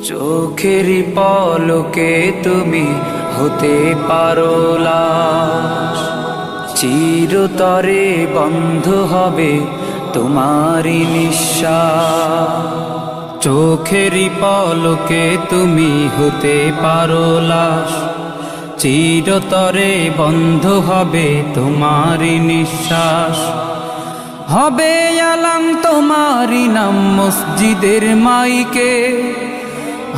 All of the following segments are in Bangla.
চোখেরই পলকে তুমি হতে পারো লাশ, চিরতরে বন্ধ হবে তোমারই নিঃশ্বাস। চোখেরই পলকে তুমি হতে পারো লাশ, চিরতরে বন্ধ হবে তোমারই নিঃশ্বাস। হবে আলাম তোমারই নাম মসজিদের মাইকে,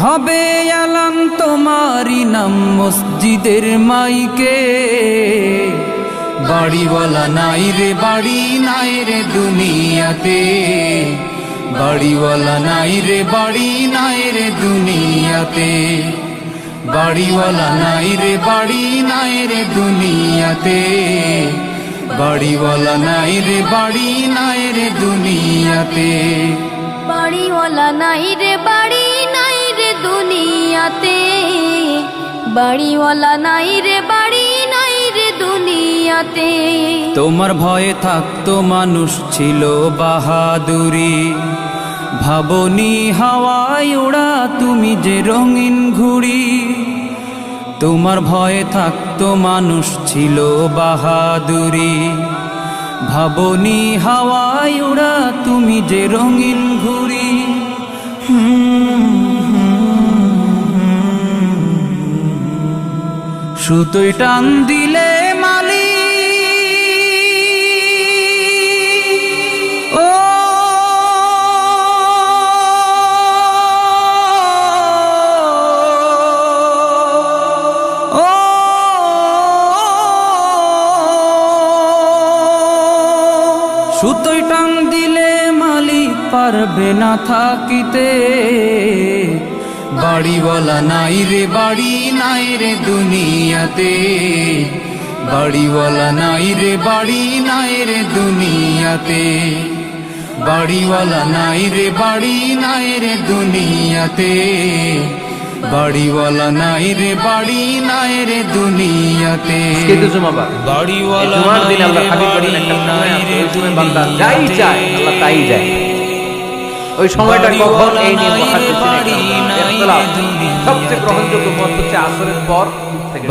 হবে আলাম তোমারই নাম মসজিদের মাইকে। বাড়িওয়ালা নাই রে বাড়ি নাই রে দুনিয়াতে, বাড়িওয়ালা নাই রে বাড়ি নাই রে দুনিয়াতে। বাড়িওয়ালা নাই রে বাড়ি নাই রে দুনিয়াতে, বাড়িওয়ালা নাই রে বাড়ি নাই রে দুনিয়াতে। বাড়িওয়ালা নাই রে বাড়ি নাই রে দুনিয়াতে, বাড়িওয়ালা নাই রে বাড়ি নাই রে দুনিয়াতে। তোমার ভয়ে থাকতো মানুষ ছিল বাহাদুরি, ভাবনি হাওয়ায় ওড়া তুমি যে রঙিন ঘুড়ি। তোমার ভয়ে থাকতো মানুষ ছিল বাহাদুরি, ভাবনি হাওয়ায় ওড়া তুমি যে রঙিন ঘুড়ি। সুতোয় টান দিলে মালি ও সুতোয় টান দিলে মালিক পারবে না থাকিতে। বাড়িওয়ালা নাই রে বাড়ি নাই রে দুনিয়াতে, বাড়িওয়ালা নাই রে বাড়ি নাই রে দুনিয়াতে। বাড়িওয়ালা নাই রে বাড়ি নাই রে দুনিয়াতে, বাড়িওয়ালা নাই রে বাড়ি নাই রে দুনিয়াতে। বাড়িওয়ালা নাই রে বাড়ি নাই রে দুনিয়াতে। যাই চায় আল্লাহ তাই দেয়। ওই সময়টা কখন এই নিয়ে সবচেয়ে গ্রহণযোগ্য মত হচ্ছে আসরের পর থেকে।